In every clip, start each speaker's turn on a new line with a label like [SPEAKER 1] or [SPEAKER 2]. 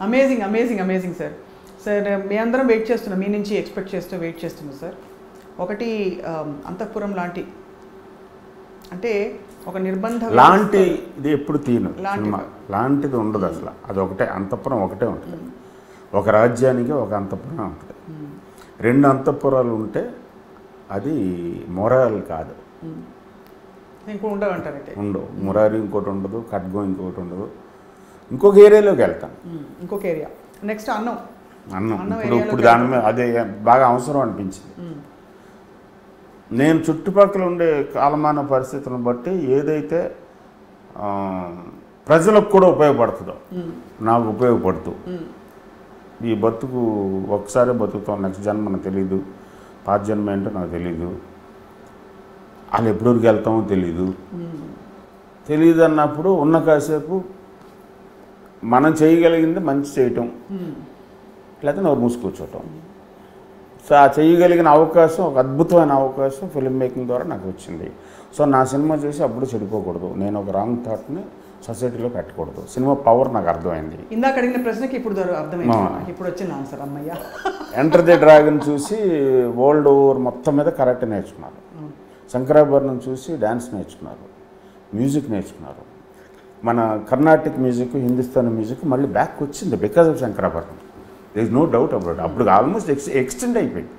[SPEAKER 1] Amazing amazing amazing sir. Sir మీ అందరం wait చేస్తున్నాం, మీ నుంచి ఎక్స్పెక్ట్ చేస్తూ వెయిట్ చేస్తున్నాం సార్. ఒకటి అంతఃపురం లాంటి, అంటే ఒక నిర్బంధ
[SPEAKER 2] లాంటి ఇది ఎప్పుడు తీను సినిమా లాంటిది ఉండదు అసలు. అది ఒకటే అంతఃపురం ఒకటే ఉంటుంది. ఒక రాజ్యానికి ఒక అంతఃపురం ఉంటుంది. రెండు అంతఃపురాలు ఉంటే అది మొరాల్ కాదు.
[SPEAKER 1] ఇంకో ఉండవంటారైతే
[SPEAKER 2] ఉండవు. మురారి ఇంకోటి ఉండదు, ఖడ్గం ఇంకోటి ఉండదు. ఇంకొక ఏరియాలోకి వెళ్తాం.
[SPEAKER 1] ఇంకొక ఏరియా నెక్స్ట్ అన్నం
[SPEAKER 2] ఇప్పుడు దాని మీద అదే బాగా అవసరం అనిపించింది. నేను చుట్టుపక్కల ఉండే కాలమాన పరిస్థితులను బట్టి ఏదైతే ప్రజలకు కూడా ఉపయోగపడుతుందో నాకు ఉపయోగపడుతూ, ఈ బతుకు ఒకసారి బతుకుతాం, నెక్స్ట్ జన్మ మనకు తెలీదు, పాత జన్మ ఏంటో నాకు తెలీదు, వాళ్ళు ఎప్పటికి వెళ్తామో తెలియదు అన్నప్పుడు ఉన్న కాసేపు మనం చేయగలిగింది మంచి చేయటం, లేకపోతే నోరు మూసుకూర్చోవటం. సో ఆ చేయగలిగిన అవకాశం, ఒక అద్భుతమైన అవకాశం ఫిల్మ్ మేకింగ్ ద్వారా నాకు వచ్చింది. సో నా సినిమా చూసి అప్పుడు చెడిపోకూడదు, నేను ఒక రాంగ్ థాట్ని సొసైటీలో పెట్టకూడదు. సినిమా పవర్ నాకు అర్థమైంది.
[SPEAKER 1] ఇందాక అడిగిన ప్రశ్నకి ఇప్పుడు అర్థమైంది, ఇప్పుడు వచ్చింది ఆన్సర్. అమ్మయ్య.
[SPEAKER 2] ఎంటర్ ది డ్రాగన్ చూసి వరల్డ్ ఓవర్ మొత్తం మీద కరెక్ట్ నేర్చుకున్నారు. శంకరాభరణం చూసి డ్యాన్స్ నేర్చుకున్నారు, మ్యూజిక్ నేర్చుకున్నారు. మన కర్ణాటిక్ మ్యూజిక్, హిందుస్థానీ మ్యూజిక్ మళ్ళీ బ్యాక్ వచ్చింది because of Shankarabharanam. There is no doubt about. అప్పుడు ఆల్మోస్ట్ ఎక్స్టెండ్ అయిపోయింది,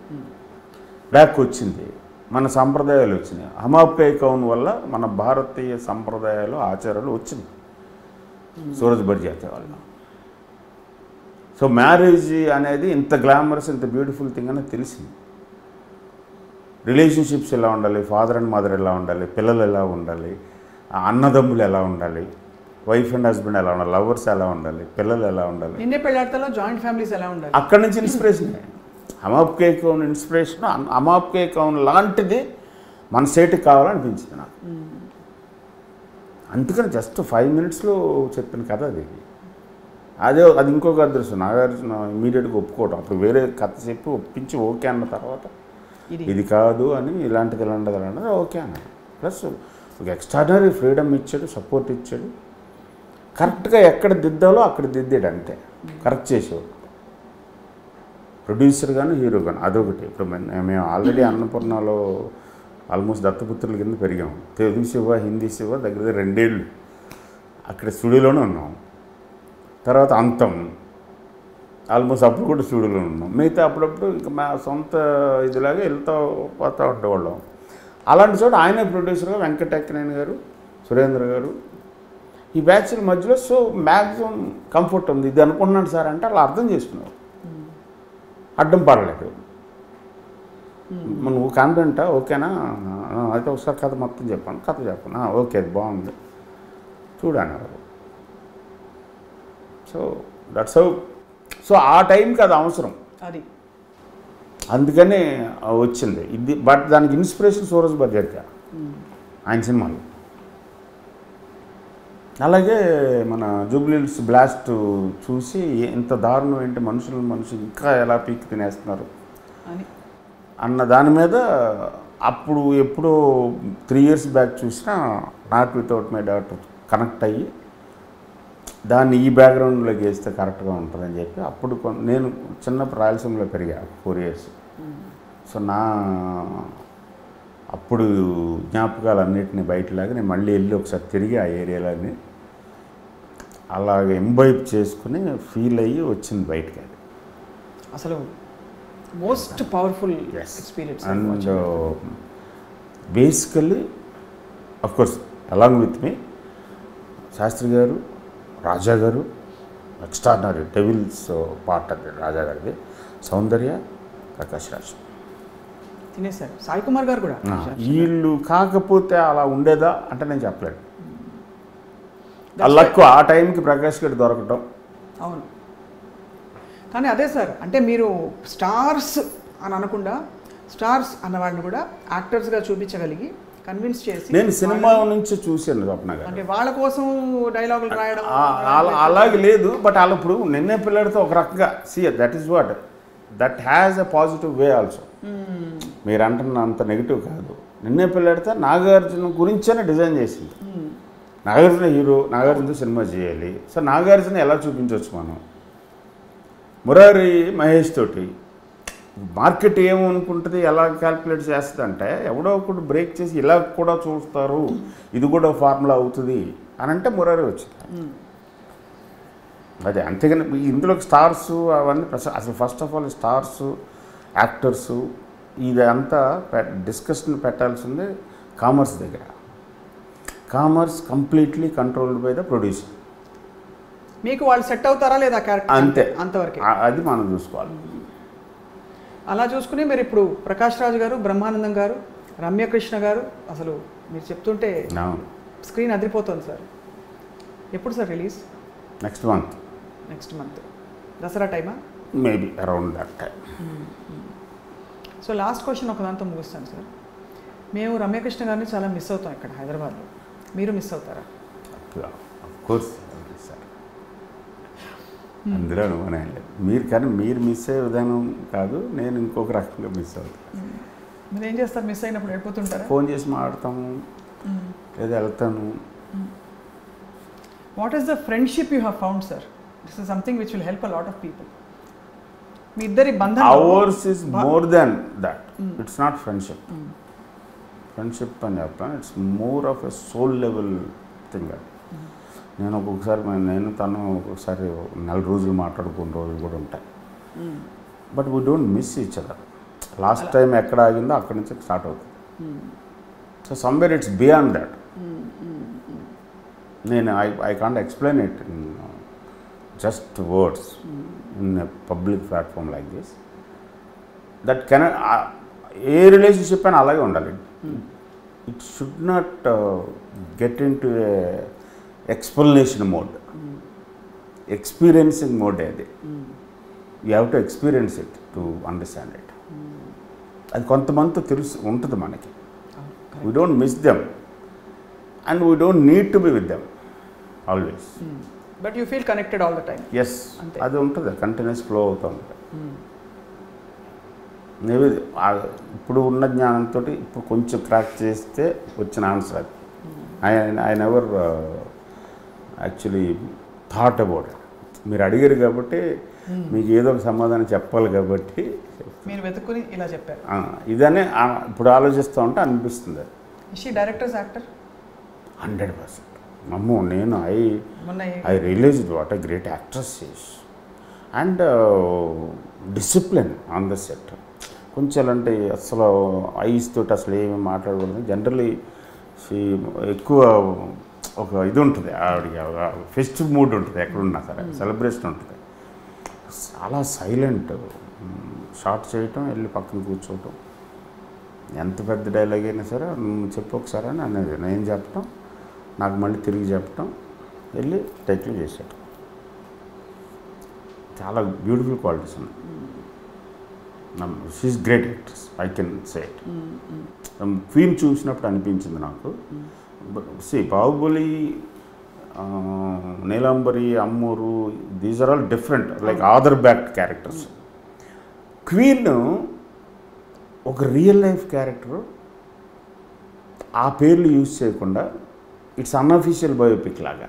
[SPEAKER 2] బ్యాక్ వచ్చింది. మన సంప్రదాయాలు వచ్చినాయి. హమాప్కే కౌన్ వల్ల మన భారతీయ సంప్రదాయాలు, ఆచారాలు వచ్చింది సూరజ్ బర్జాతే వల్ల. సో మ్యారేజ్ అనేది ఇంత గ్లామరస్, ఇంత బ్యూటిఫుల్ థింగ్ అనేది తెలిసింది. రిలేషన్షిప్స్ ఎలా ఉండాలి, ఫాదర్ అండ్ మదర్ ఎలా ఉండాలి, పిల్లలు ఎలా ఉండాలి, అన్నదమ్ములు ఎలా ఉండాలి, వైఫ్ అండ్ హస్బెండ్ ఎలా ఉండాలి, లవర్స్ ఎలా ఉండాలి, పిల్లలు ఎలా ఉండాలి,
[SPEAKER 1] నిన్నే పెళ్ళాడతలో జాయింట్ ఫ్యామిలీస్ ఎలా ఉండాలి,
[SPEAKER 2] అక్కడి నుంచి ఇన్స్పిరేషన్. హమాప్కే కౌన్ ఇన్స్పిరేషన్, హమాప్కే కౌన్ లాంటిది మన స్టేట్కి కావాలనిపించింది నాకు. అందుకని జస్ట్ 5 minutesలో చెప్పిన కథ అది. అది ఇంకొక అదృష్టం. నాగార్జున ఇమీడియట్గా ఒప్పుకోవటం. అప్పుడు వేరే కథ చెప్పి ఒప్పించి ఓకే అన్న తర్వాత ఇది కాదు అని, ఇలాంటిది ఇలాంటిది ఓకే అన్న. ప్లస్ ఒక ఎక్స్ట్రాడినరీ ఫ్రీడమ్ ఇచ్చాడు, సపోర్ట్ ఇచ్చాడు. కరెక్ట్గా ఎక్కడ దిద్దాలో అక్కడ దిద్దాడు, అంతే. కరెక్ట్ చేసేవాడు ప్రొడ్యూసర్ కానీ హీరో కానీ. అదొకటి. ఇప్పుడు మేము ఆల్రెడీ అన్నపూర్ణలో ఆల్మోస్ట్ దత్తపుత్రుల కింద పెరిగాము. తెలుగు శివ, హిందీ శివ దగ్గర 2 ఏళ్ళు అక్కడ స్టూడియోలోనే ఉన్నాం. తర్వాత అంతం ఆల్మోస్ట్ అప్పుడు కూడా స్టూడియోలో ఉన్నాం. మిగతా అప్పుడప్పుడు ఇంకా మా సొంత ఇదిలాగా వెళ్తూ పోతూ ఉండేవాళ్ళం. అలాంటి చోట ఆయనే ప్రొడ్యూసర్గా వెంకటేశ్వర గారు, సురేంద్ర గారు, ఈ బ్యాచ్ల మధ్యలో సో మ్యాక్సిమం కంఫర్ట్ ఉంది. ఇది అనుకుంటున్నాను సార్ అంటే అలా అర్థం చేసుకున్నారు, అడ్డం పడలేదు. నువ్వు కాన్ఫిడెంటా, ఓకేనా, అయితే ఒకసారి కథ మొత్తం చెప్పాను, కథ చెప్పాను, ఓకే అది బాగుంది చూడన్నారు. So that's how. సో ఆ టైంకి అది అవసరం,
[SPEAKER 1] అది
[SPEAKER 2] అందుకనే వచ్చింది ఇది. బట్ దానికి ఇన్స్పిరేషన్ సూరజ్ బర్జాతే ఆయన సినిమాలు. అలాగే మన జూబ్లీహిల్స్ బ్లాస్ట్ చూసి ఇంత దారుణం ఏంటి, మనుషులు ఇంకా ఎలా పీకి తినేస్తున్నారు అన్న దాని మీద అప్పుడు ఎప్పుడో 3 years బ్యాక్ చూసినా not without my daughter connect అయ్యి దాన్ని ఈ బ్యాక్గ్రౌండ్లోకి వేస్తే కరెక్ట్గా ఉంటుందని చెప్పి అప్పుడు నేను చిన్నప్పుడు రాయలసీమలో పెరిగా 4 years. సో నా అప్పుడు జ్ఞాపకాలన్నింటినీ బయటలాగా నేను మళ్ళీ వెళ్ళి ఒకసారి తిరిగి ఆ ఏరియాలన్నీ అలాగే ఎంబైబ్ చేసుకుని ఫీల్ అయ్యి వచ్చింది బయటకి. అది
[SPEAKER 1] అసలు most powerful experience.
[SPEAKER 2] And basically of course along with మీ శాస్త్రి గారు, రాజా గారు, ఎక్స్ట్రాడినరీ డెవిల్స్ పార్ట్ అది రాజా గారిది, సౌందర్య, ప్రకాష్ రాజ్
[SPEAKER 1] తినేశారు, సాయి కుమార్ గారు కూడా.
[SPEAKER 2] వీళ్ళు కాకపోతే అలా ఉండేదా అంటే నేను చెప్పలేను. లక్ ఆ టైంకి ప్రకాష్ గారు దొరకటం.
[SPEAKER 1] అవును, కానీ అదే సార్, అంటే మీరు స్టార్స్ అని అనకుండా స్టార్స్ అన్నవాడిని కూడా యాక్టర్స్గా చూపించగలిగి కన్విన్స్ చేసి.
[SPEAKER 2] నేను సినిమా నుంచి చూశాను స్వప్న గారు,
[SPEAKER 1] అంటే వాళ్ళ కోసం డైలాగులు రాయడం
[SPEAKER 2] అలాగే లేదు. బట్ వాళ్ళు ఇప్పుడు నిన్నే పిల్లడితో ఒక రకంగా that is what that has a positive way also. మీరు అంటున్న అంత నెగిటివ్ కాదు. నిన్నే పిల్లడితే నాగార్జున గురించేనే డిజైన్ చేసింది. నాగార్జున హీరో, నాగార్జునతో సినిమా చేయాలి. సో నాగార్జున ఎలా చూపించవచ్చు మనం? మురారి మహేష్ తోటి మార్కెట్ ఏమనుకుంటుంది, ఎలా క్యాల్కులేట్ చేస్తుంది అంటే ఎవడో ఒకటి బ్రేక్ చేసి ఇలా కూడా చూస్తారు, ఇది కూడా ఫార్ములా అవుతుంది అని అంటే మురారి వచ్చింది. అదే అంతేగాని ఇందులోకి స్టార్స్ అవన్నీ అసలు first of all stars, actors ఇదంతా డిస్కషన్ పెట్టాల్సింది కామర్స్ దగ్గర. Commerce completely controlled by the producer.
[SPEAKER 1] మీకు వాళ్ళు సెట్ అవుతారా లేదా క్యారెక్టర్?
[SPEAKER 2] అంతే,
[SPEAKER 1] అంతవరకు
[SPEAKER 2] అది మనం చూసుకోవాలి.
[SPEAKER 1] అలా చూసుకుని మీరు ఇప్పుడు ప్రకాష్ రాజ్ గారు, బ్రహ్మానందం గారు, రమ్యకృష్ణ గారు, అసలు మీరు చెప్తుంటే స్క్రీన్ అదిరిపోతుంది సార్. ఎప్పుడు sir release?
[SPEAKER 2] Next month.
[SPEAKER 1] Next month Dasara టైమా?
[SPEAKER 2] Maybe around that time.
[SPEAKER 1] So last question ఒక దాంతో ముగిస్తాను సార్. మేము రమ్యకృష్ణ గారిని చాలా మిస్ అవుతాం ఇక్కడ హైదరాబాద్లో. మీరు మిస్ అవుతారా?
[SPEAKER 2] కోర్స్ సార్, అందులో అనుమానం లేదు. మీరు కానీ మీరు మిస్ అయ్యే విధానం కాదు, నేను ఇంకొక రకంగా మిస్ అవుతాను.
[SPEAKER 1] మీరు ఏం చేస్తారు మిస్ అయినప్పుడు? వెళ్ళిపోతుంటారా?
[SPEAKER 2] ఫోన్ చేసి మాట్లాడతాము, లేదా వెళ్తాను.
[SPEAKER 1] What is the friendship you have found sir? This is something which will help a lot of people. మీ ఇద్దరి బంధం
[SPEAKER 2] ours is more than that. It's not friendship. Friendship అని చెప్తాను, it's more of a soul level thing. అది నేను ఒక్కొక్కసారి నేను తను ఒక్కొక్కసారి 4 రోజులు మాట్లాడుకున్న రోజులు కూడా ఉంటాయి. But we don't miss each other. Last time ఎక్కడ ఆగిందో అక్కడి నుంచి స్టార్ట్ అవుతుంది. So somewhere it's beyond that. నేను I can't explain it in just words in a public platform like this. That can a relationship అయినా అలాగే ఉండాలి. It should not get into a explanation mode. Experiencing mode అది. You have to experience it to understand it. అది కొంతమందితో తెలుసు ఉంటుంది మనకి. We don't miss them and we don't need to be with them always.
[SPEAKER 1] But you feel connected all the time.
[SPEAKER 2] Yes, అది ఉంటుంది, continuous flow అవుతూ ఉంటుంది. Maybe ఇప్పుడు ఉన్న జ్ఞానంతో ఇప్పుడు కొంచెం క్రాక్ చేస్తే వచ్చిన ఆన్సర్ అది. I never actually thought about it. మీరు అడిగారు కాబట్టి మీకు ఏదో ఒక సమాధానం చెప్పాలి కాబట్టి
[SPEAKER 1] మీరు వెతుక్కుని ఇలా చెప్పారు.
[SPEAKER 2] ఇదనే ఇప్పుడు ఆలోచిస్తూ ఉంటే అనిపిస్తుంది.
[SPEAKER 1] She directors actor
[SPEAKER 2] 100%. అమ్మో, నేను I realised what a great actress is and discipline on the set. కొంచెం అంటే అసలు ఐస్ తోటి అసలు ఏమి మాట్లాడకూడదు. జనరలీ ఎక్కువ ఒక ఇది ఉంటుంది, ఆవిడకి ఫెస్టివ్ మూడ్ ఉంటుంది, ఎక్కడున్నా సరే సెలబ్రేషన్ ఉంటుంది. చాలా సైలెంట్. షార్ట్ చేయటం, వెళ్ళి పక్కన కూర్చోవటం, ఎంత పెద్ద డైలాగ్ అయినా సరే నువ్వు చెప్పు ఒకసారి అని అనేది నేను చెప్పటం, నాకు మళ్ళీ తిరిగి చెప్పటం, వెళ్ళి టైటిల్ చేసేయటం. చాలా బ్యూటిఫుల్ క్వాలిటీస్ ఉన్నాయి. She is great actress, I can say it. Queen చూసినప్పుడు అనిపించింది నాకు. Baahubali, Neelambari, Ammoru, these are all different, like author backed characters. Queen ఒక రియల్ లైఫ్ క్యారెక్టర్, ఆ పేర్లు యూజ్ చేయకుండా ఇట్స్ అన్అఫీషియల్ బయోపిక్ లాగా.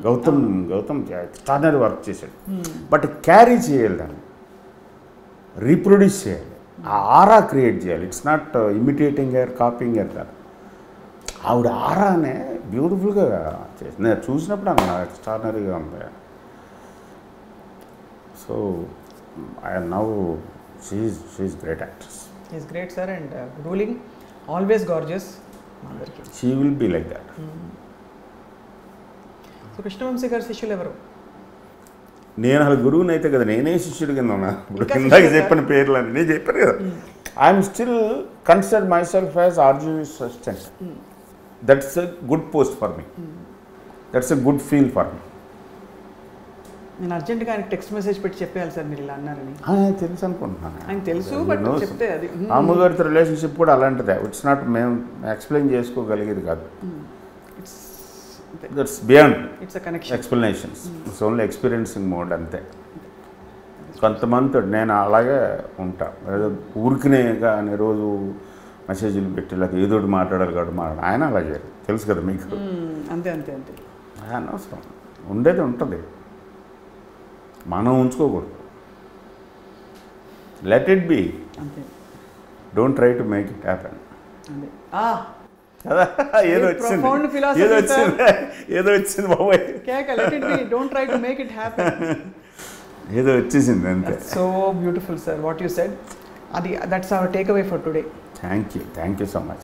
[SPEAKER 2] గౌతమ్ ఎక్స్ట్రాడినరీ వర్క్ చేశాడు. బట్ క్యారీ చేయాలి, దాన్ని రీప్రొడ్యూస్ చేయాలి, ఆ ఆరా క్రియేట్ చేయాలి. It's not imitating her, copying her కాదు. ఆవిడ ఆరానే బ్యూటిఫుల్గా చేసి నేను చూసినప్పుడు నాకు ఎక్స్ట్రాడినరీగా ఉంది. So I now she is great actress.
[SPEAKER 1] Is great sir and ruling always gorgeous.
[SPEAKER 2] She will be like that.
[SPEAKER 1] So Krishna Vamsi గారి శిష్యులు ఎవరు?
[SPEAKER 2] నేను అసలు గురువుని అయితే కదా, నేనే శిష్యుడు కింద ఉన్నా. ఇప్పుడు కిందకి చెప్పిన పేర్లు అని నేను చెప్పాను కదా. I'm still consider my self as RGV's assistant. That's a good post for me. That's a good feel for me.
[SPEAKER 1] నేను అర్జెంట్గా ఆయనకి టెక్స్ట్ మెసేజ్ పెట్టి చెప్పేయాలి సార్ మీరు ఇలా అన్నారని.
[SPEAKER 2] తెలుసు అనుకుంటున్నాను.
[SPEAKER 1] ఆయన తెలుసు, బట్ చెప్తే అది
[SPEAKER 2] అమ్మగారితో రిలేషన్షిప్ కూడా అలాంటిదే. ఇట్స్ నాట్ మేము ఎక్స్ప్లెయిన్ చేసుకోగలిగేది కాదు. That's beyond explanations. It's only experiencing mode అంతే. కొంతమందితో నేను అలాగే ఉంటా. ఏదో ఊరికినే కానీ రోజు మెసేజ్లు పెట్టి లేకపోతే ఏదో మాట్లాడాలి కాబట్టి ఆయన అలాగే తెలుసు కదా మీకు.
[SPEAKER 1] అంతే అంతే అంతే.
[SPEAKER 2] అనవసరం, ఉండేది ఉంటుంది, మనం ఉంచుకోకూడదు. లెట్ ఇట్ బీ,
[SPEAKER 1] అంతే.
[SPEAKER 2] Don't try to make it happen.
[SPEAKER 1] అంతే.
[SPEAKER 2] కదా, ఏదో
[SPEAKER 1] Profound
[SPEAKER 2] వచ్చింది,
[SPEAKER 1] philosophy,
[SPEAKER 2] ఏదో వచ్చింది, ఏదో వచ్చింది బాబాయ్,
[SPEAKER 1] let it be, don't try to make it happen.
[SPEAKER 2] ఏదో వచ్చేసింది అంతే.
[SPEAKER 1] So beautiful, sir, what you said. That's our takeaway for today.
[SPEAKER 2] Thank you so much.